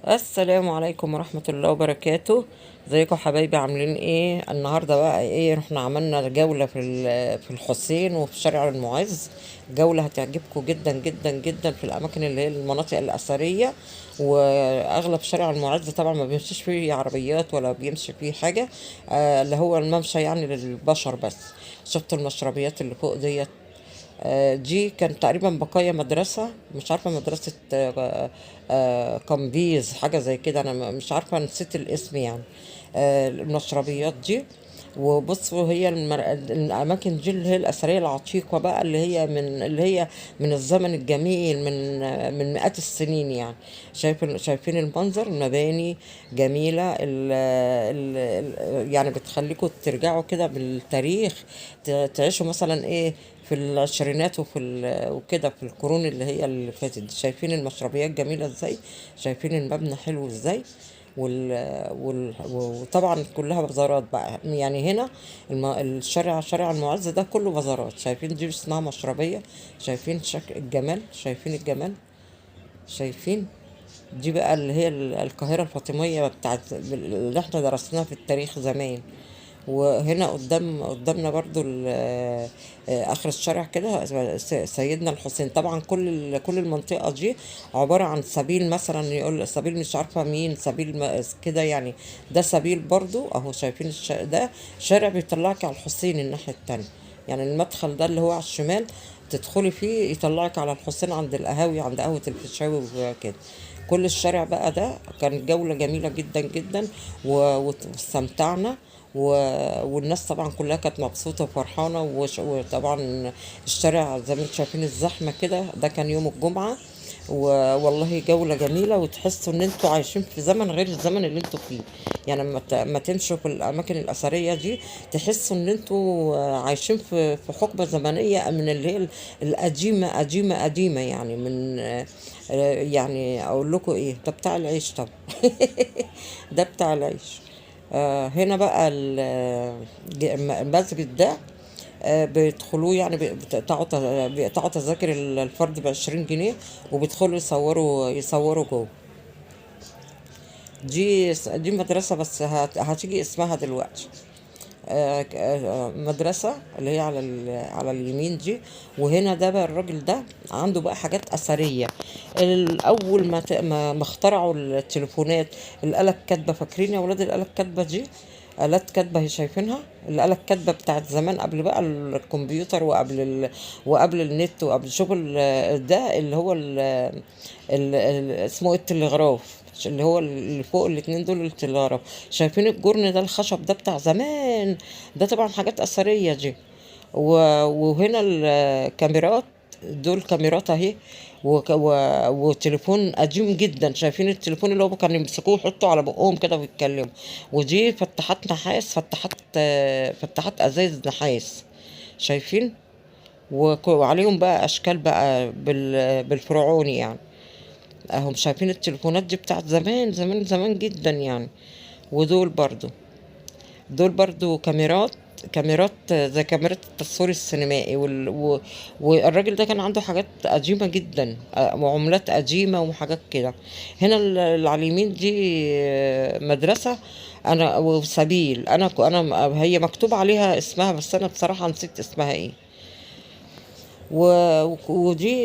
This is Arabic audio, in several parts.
السلام عليكم ورحمة الله وبركاته. ازيكم حبايبي؟ عاملين ايه النهارده؟ بقى ايه، احنا عملنا جولة في الحسين وفي شارع المعز. جولة هتعجبكم جدا جدا جدا في الاماكن اللي هي المناطق الاثرية. واغلب شارع المعز طبعا ما بيمشيش فيه عربيات ولا بيمشي فيه حاجة، اللي هو الممشى يعني للبشر بس. شفتوا المشربيات اللي فوق ديت؟ دي كان تقريبا بقايا مدرسة، مش عارفة مدرسة قمبيز حاجة زي كده، أنا مش عارفة، نسيت الاسم يعني. المشربيات دي. وبصوا هي الأماكن دي اللي هي الأثرية العتيقة بقى، اللي هي من الزمن الجميل، من مئات السنين يعني. شايفين المنظر، المباني جميلة يعني بتخليكم ترجعوا كده بالتاريخ، تعيشوا مثلا ايه في العشرينات وكده في القرون اللي هي اللي فاتت دي. شايفين المشربيات جميلة ازاي؟ شايفين المبنى حلو ازاي؟ وطبعا كلها بازارات بقى يعني هنا. شارع المعز ده كله بازارات. شايفين دي اسمها مشربية؟ شايفين شكل الجمال؟ شايفين الجمال؟ شايفين؟ دي بقى اللي هي القاهرة الفاطمية بتاعت اللي احنا درسناها في التاريخ زمان. وهنا قدامنا برضو اخر الشارع كده سيدنا الحسين. طبعا كل المنطقه دي عباره عن سبيل، مثلا يقول سبيل مش عارفه مين سبيل كده يعني. ده سبيل برضو اهو. شايفين ده شارع بيطلعك على الحسين الناحيه التانية. يعني المدخل ده اللي هو على الشمال، تدخلي فيه يطلعك على الحسين عند القهاوي، عند قهوة الفيشاوي وكده. كل الشارع بقى ده كانت جولة جميلة جدا جدا. واستمتعنا. والناس طبعا كلها كانت مبسوطة وفرحانة، وطبعا الشارع زي ما انتم شايفين الزحمة كده. ده كان يوم الجمعة. والله جولة جميلة، وتحسوا ان انتوا عايشين في زمن غير الزمن اللي انتوا فيه. يعني لما تمشوا في الاماكن الاثرية دي، تحسوا ان انتوا عايشين في حقبة زمنية من اللي هي القديمة قديمة قديمة يعني. من يعني اقول لكم ايه، ده بتاع العيش طب. ده بتاع العيش. هنا بقى المسجد ده، بيدخلوه يعني، بيقطعوا تذاكر الفرد ب20 جنيه، وبيدخلوا يصوروا جوه. دي مدرسة، بس هتيجي اسمها دلوقتي. مدرسة اللي هي على اليمين دي. وهنا ده بقى الراجل ده عنده بقى حاجات أثرية. الأول ما اخترعوا التليفونات، الآلة الكاتبة، فاكرين يا ولاد الآلة الكاتبة دي؟ آلات كاتبة هي شايفينها، الآلة الكاتبة بتاعت زمان قبل بقى الكمبيوتر، وقبل النت، وقبل شغل ده اللي هو اسمه إيه، التلغراف، اللي هو اللي فوق الاتنين دول التلغراف. شايفين الجرن ده، الخشب ده بتاع زمان. ده طبعا حاجات أثرية دي. وهنا الكاميرات، دول كاميرات اهي. وتليفون قديم جدا. شايفين التليفون اللي هو كانوا يمسكوه يحطوا على بقهم كده ويتكلموا. ودي فتحات نحاس، فتحات ازايز نحاس. شايفين؟ وعليهم بقى اشكال بقى بالفرعوني يعني. اهم شايفين التليفونات دي بتاعت زمان زمان زمان جدا يعني. ودول برضو كاميرات زي كاميرات التصوير السينمائي. والراجل ده كان عنده حاجات قديمة جدا، وعملات قديمة وحاجات كده. هنا اللي على اليمين دي مدرسة. انا وسبيل، هي مكتوب عليها اسمها، بس انا بصراحة نسيت اسمها ايه.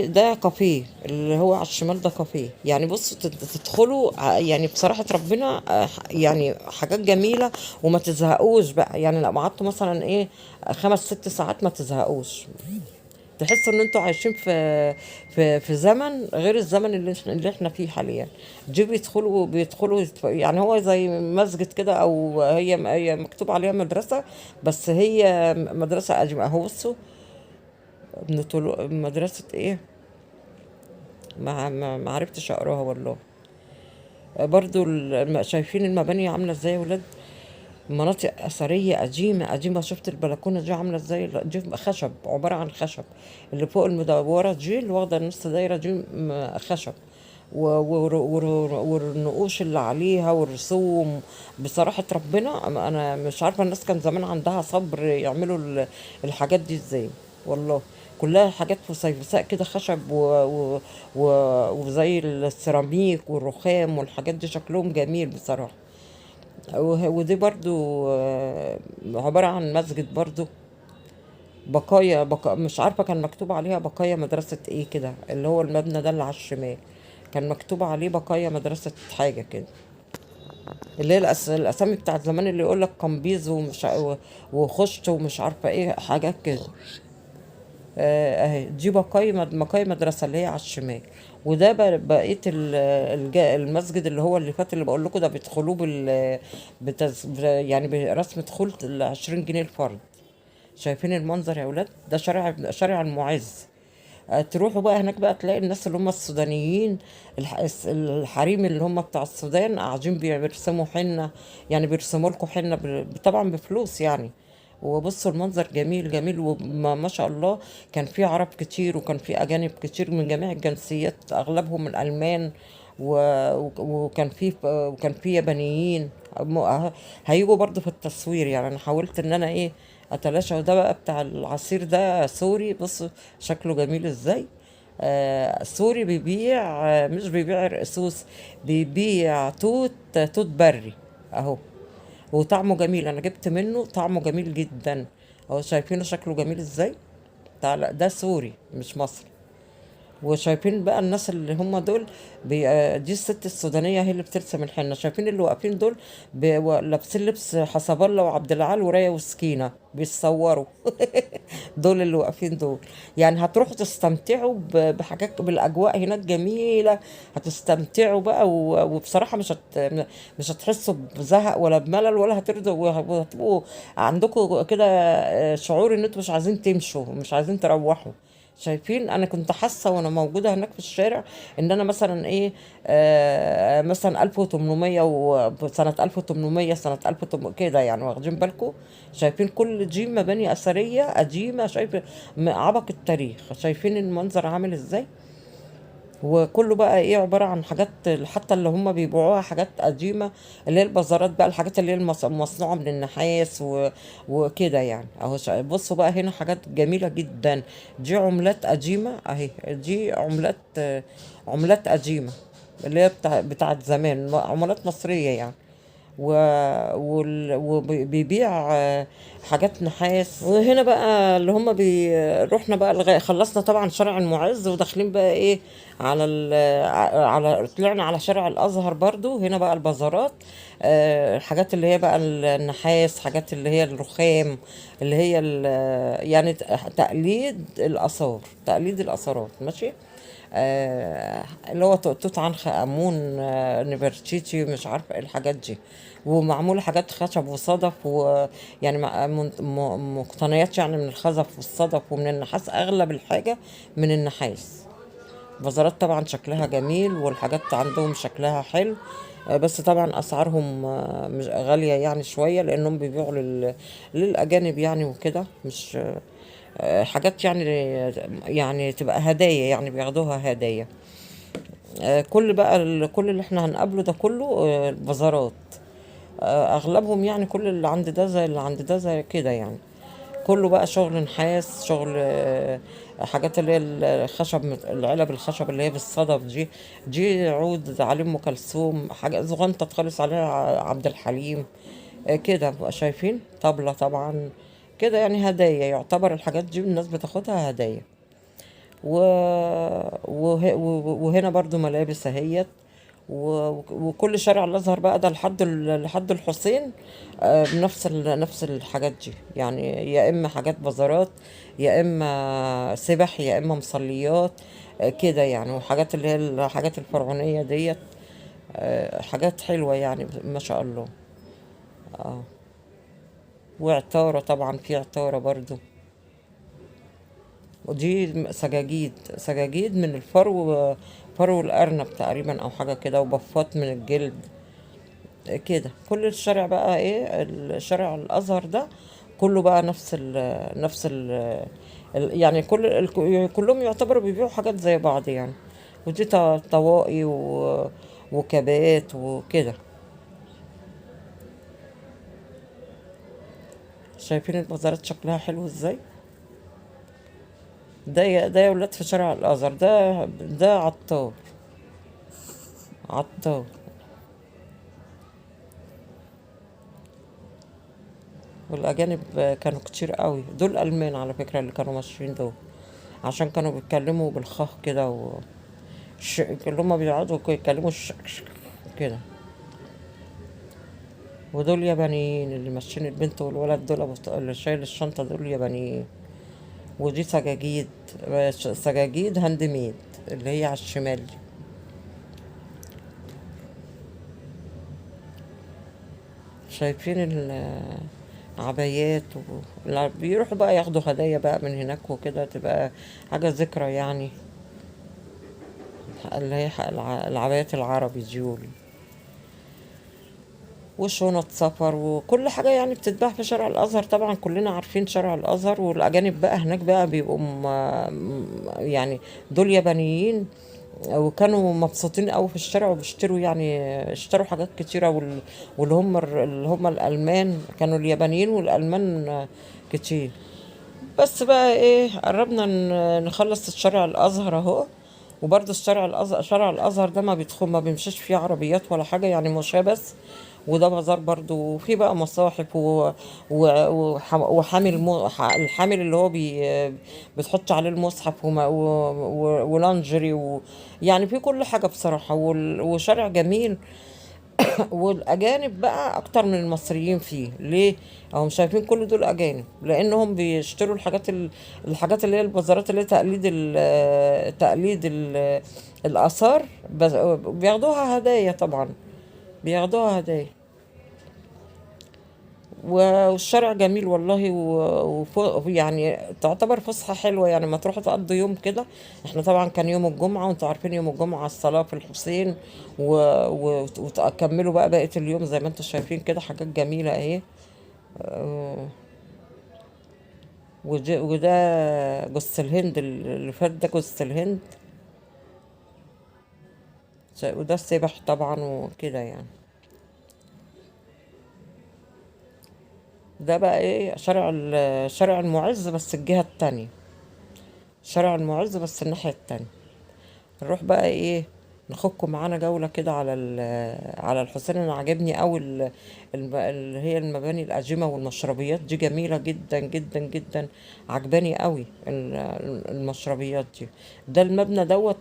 ده كافيه اللي هو على الشمال، ده كافيه يعني. بص تدخلوا يعني بصراحة ربنا، يعني حاجات جميلة. وما تزهقوش بقى يعني، لو قعدتوا مثلا ايه 5 6 ساعات ما تزهقوش. تحسوا ان انتوا عايشين في زمن غير الزمن اللي احنا فيه حاليا. دي بيدخلوا يعني هو زي مسجد كده، او هي مكتوب عليها مدرسة، بس هي مدرسة قديمة اهو. بصوا، مدرسة ايه، ما عرفتش اقراها والله. برضو شايفين المباني عاملة ازاي يا ولاد؟ مناطق أثرية قديمة قديمة. شفت البلكونة دي عاملة ازاي؟ دي خشب، عبارة عن خشب. اللي فوق المدورة دي اللي واخدة نص دايرة دي خشب. والنقوش اللي عليها والرسوم. بصراحة ربنا أنا مش عارفة الناس كان زمان عندها صبر يعملوا الحاجات دي ازاي والله. كلها حاجات فسيفساء كده، خشب و... وزي السيراميك والرخام والحاجات دي، شكلهم جميل بصراحة. ودي برضو عبارة عن مسجد برضو، مش عارفة كان مكتوب عليها بقايا مدرسة ايه كده، اللي هو المبنى ده اللي على الشمال كان مكتوب عليه بقايا مدرسة حاجة كده، اللي هي الأسامي بتاعت زمان، اللي يقولك قمبيز وخشت ومش عارفة ايه حاجات كده. اهي دي بقايا مدرسة اللي هي على الشمال. وده بقية المسجد اللي هو اللي فات اللي بقول لكم ده، بيدخلوه يعني برسم دخول 20 جنيه الفرد. شايفين المنظر يا ولاد؟ ده شارع المعز. تروحوا بقى هناك بقى تلاقي الناس اللي هم السودانيين، الحريم اللي هم بتاع السودان قاعدين بيرسموا حنة، يعني بيرسموا لكم حنة طبعا بفلوس يعني. وبصوا المنظر جميل جميل، وما ما شاء الله. كان في عرب كتير وكان في أجانب كتير من جميع الجنسيات، أغلبهم من ألمان وكان في يابانيين. هيجوا برضو في التصوير، يعني أنا حاولت إن أنا إيه أتلاشى. وده بقى بتاع العصير ده سوري، بص شكله جميل إزاي. سوري بيبيع، مش بيبيع رقصوص، بيبيع توت بري اهو. وطعمه جميل، انا جبت منه طعمه جميل جدا اهو. شايفينه شكله جميل ازاي؟ ده سوري مش مصري. وشايفين بقى الناس اللي هم دول، دي الست السودانية هي اللي بترسم الحنة. شايفين اللي واقفين دول لابسين لبس حسب الله وعبد العال ورايا وسكينة بيتصوروا. دول اللي واقفين دول. يعني هتروحوا تستمتعوا بحاجات، بالأجواء هناك جميلة. هتستمتعوا بقى وبصراحة مش هتحسوا بزهق ولا بملل ولا هترضوا، وهتبقوا عندكم كده شعور ان انتوا مش عايزين تمشوا، مش عايزين تروحوا. شايفين؟ انا كنت حاسه وانا موجوده هناك في الشارع ان انا مثلا ايه، مثلا 1800 وسنه 1800 سنه 1800 كده يعني، واخدين بالكم؟ شايفين كل دي مباني اثريه قديمه، شايف عبق التاريخ. شايفين المنظر عامل ازاي؟ وكله بقى ايه عبارة عن حاجات، حتى اللي هم بيبيعوها حاجات قديمة، اللي هي البازارات بقى، الحاجات اللي هي مصنوعة من النحاس وكده يعني اهو. بصوا بقى هنا حاجات جميلة جدا. دي عملات قديمة اهي، دي عملات قديمة، اللي هي بتاعت زمان، عملات مصرية يعني. وبيبيع حاجات نحاس. وهنا بقى اللي هم رحنا بقى خلصنا طبعا شارع المعز، وداخلين بقى ايه على طلعنا على شارع الازهر برضو. هنا بقى البازارات، الحاجات اللي هي بقى النحاس، حاجات اللي هي الرخام، اللي هي يعني تقليد الاثارات ماشي. اللي هو توت عنخ آمون، نفرتيتي، مش عارفة ايه الحاجات دي. ومعمولة حاجات خشب وصدف، ويعني مقتنيات يعني من الخزف والصدف ومن النحاس، أغلب الحاجة من النحاس. بازارات طبعا شكلها جميل، والحاجات عندهم شكلها حلو. بس طبعا أسعارهم مش غالية يعني شوية، لأنهم بيبيعوا للأجانب يعني وكده، مش حاجات يعني تبقى هدايا، يعني بياخدوها هدايا. كل اللي احنا هنقابله ده كله بازارات. اغلبهم يعني، كل اللي عند ده زي اللي عند ده زي كده يعني. كله بقى شغل نحاس، شغل حاجات اللي هي الخشب، العلب الخشب اللي هي بالصدف دي عود عليه ام كلثوم، حاجه صغنطه خالص عليها عبد الحليم. كده بقى شايفين طبلة طبعا كده، يعني هدايا يعتبر. الحاجات دي الناس بتاخدها هدايا. و... وهنا برضو ملابس اهيت. وكل شارع الازهر بقى ده لحد الحسين، نفس الحاجات دي يعني، يا اما حاجات بازارات، يا اما سبح، يا اما مصليات. كده يعني. وحاجات اللي هي الحاجات الفرعونية ديت، حاجات حلوة يعني ما شاء الله. وعطارة طبعا، في عطارة برضو. ودي سجاجيد من الفرو، فرو الأرنب تقريبا أو حاجة كده، وبفات من الجلد. كده كل الشارع بقى ايه، الشارع الأزهر ده كله بقى يعني كلهم يعتبروا بيبيعوا حاجات زي بعض يعني. ودي طواقي وكبات وكده. شايفين البازارات شكلها حلو ازاي؟ ده يا ولاد في شارع الازهر، ده عطار. عطار. والاجانب كانوا كتير قوي، دول الالمان على فكره اللي كانوا ماشيين دول، عشان كانوا بيتكلموا بالخاء كده اللي هما بيقعدوا يتكلموا كده. ودول يابانيين اللي ماشيين، البنت والولد دول اللي شايل الشنطة دول يابانيين. ودي سجاجيد، سجاجيد هاند ميد اللي هي على الشمال دي. شايفين العبايات بيروحوا بقى ياخدوا هدايا بقى من هناك وكده، تبقى حاجة ذكرى يعني. اللي هي العبايات العربي دي وشنط سفر وكل حاجة يعني بتتباع في شارع الأزهر. طبعا كلنا عارفين شارع الأزهر. والأجانب بقى هناك بقى بيبقوا يعني دول يابانيين، وكانوا مبسوطين قوي في الشارع وبيشتروا يعني، اشتروا حاجات كتيرة. اللي هم الألمان كانوا اليابانيين والألمان كتير. بس بقى ايه، قربنا نخلص الشارع الازهر اهو. وبرضه الشارع الازهر، شارع الازهر ده ما بيمشيش فيه عربيات ولا حاجه يعني، مشاه بس. وده بازار برضه، وفي بقى مصاحف وحامل الحامل اللي هو بتحط عليه المصحف ولانجري يعني في كل حاجه بصراحه. وشارع جميل. والاجانب بقى اكتر من المصريين فيه. ليه؟ هم شايفين كل دول اجانب، لانهم بيشتروا الحاجات اللي هي البازارات اللي هي الاثار. بياخدوها هدايا طبعا، بياخدوها هدايا. والشارع جميل والله. يعني تعتبر فسحة حلوة يعني، ما تروحوا تقضوا يوم كده. احنا طبعا كان يوم الجمعة، وانتوا عارفين يوم الجمعة الصلاة في الحسين وتكملوا بقى بقية اليوم زي ما انتوا شايفين كده، حاجات جميلة اهي. آه، وده جوز الهند اللي فات ده جوز الهند. وده السبح طبعا وكده يعني. ده بقى ايه، شارع المعز بس الجهة التانية. شارع المعز بس الناحية التانية. نروح بقى ايه، ناخدكم معانا جولة كده على الحسين. انا عجبني قوي اللي هي المباني القديمة والمشربيات دي جميلة جدا جدا جدا. عجباني قوي المشربيات دي. ده المبنى دوت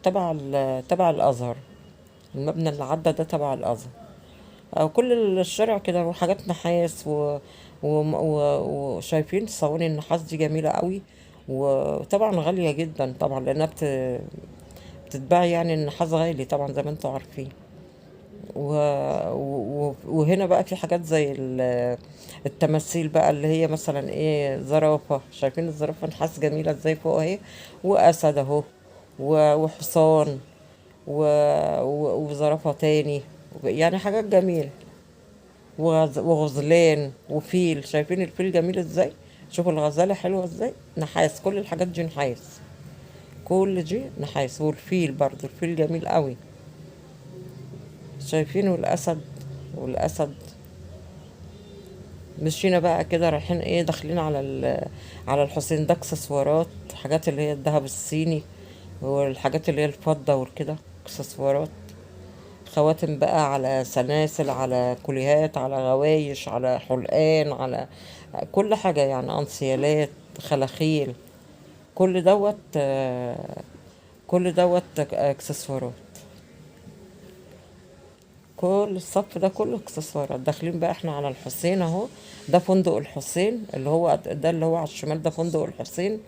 تبع الازهر. المبنى اللي عدى ده تبع الازهر. أو كل الشارع كده وحاجات نحاس وشايفين صواني النحاس دي جميلة قوي. وطبعا غالية جدا طبعا، لأنها بتتباع يعني. النحاس غالي طبعا زي ما انتوا عارفين. و... وهنا بقى في حاجات زي التماثيل بقى، اللي هي مثلا ايه، زرافة. شايفين الزرافة نحاس جميلة ازاي فوق اهي. وأسد اهو. وحصان و... وزرافة تاني. يعني حاجات جميلة. وغزلان وفيل. شايفين الفيل جميل ازاي. شوفوا الغزالة حلوة ازاي، نحاس. كل الحاجات دي نحاس. كل دي نحاس. والفيل برضو، الفيل جميل قوي. شايفين. والاسد. مشينا بقى كده رايحين ايه، داخلين على الحسين. ده اكسسوارات، حاجات اللي هي الذهب الصيني، والحاجات اللي هي الفضة والكده. اكسسوارات، خواتم بقى، على سلاسل، على كوليهات، على غوايش، على حلقان، على كل حاجة يعني. انسيالات، خلاخيل. كل دوت كل دوت اكسسوارات. كل الصف ده كله اكسسوارات. داخلين بقى احنا على الحسين اهو. ده فندق الحسين اللي هو على الشمال، ده فندق الحسين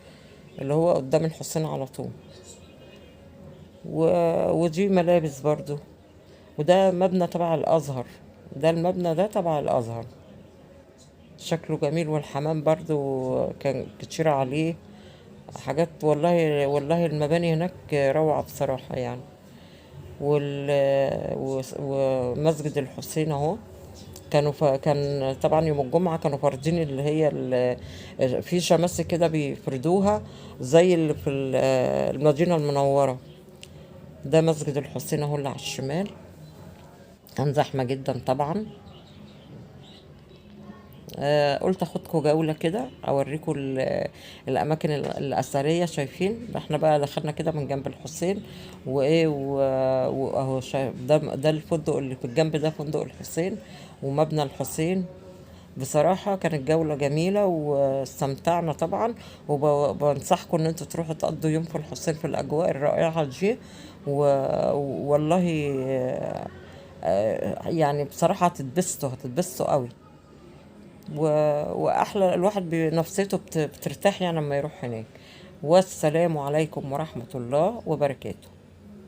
اللي هو قدام الحسين على طول. و... ودي ملابس برضو. وده مبنى تبع الازهر. ده المبنى ده تبع الازهر. شكله جميل. والحمام برضو كان كتير عليه حاجات. والله والله المباني هناك روعة بصراحة يعني. ومسجد الحسين اهو. كان طبعا يوم الجمعة كانوا فارضين اللي هي في شماسي كده بيفردوها زي اللي في المدينة المنورة. ده مسجد الحسين اهو اللي على الشمال. كان زحمة جدا طبعا. قلت اخدكم جولة كده اوريكم الاماكن الاثرية. شايفين احنا بقى دخلنا كده من جنب الحسين وايه واهو شايف ده الفندق اللي في الجنب ده فندق الحسين ومبنى الحسين. بصراحة كانت جولة جميلة واستمتعنا طبعا، وبنصحكم ان انتوا تروحوا تقضوا يوم في الحسين في الاجواء الرائعة دي. والله يعني بصراحة هتتبسطوا قوي. و... واحلى الواحد بنفسيته بترتاح يعني لما يروح هناك. والسلام عليكم ورحمة الله وبركاته.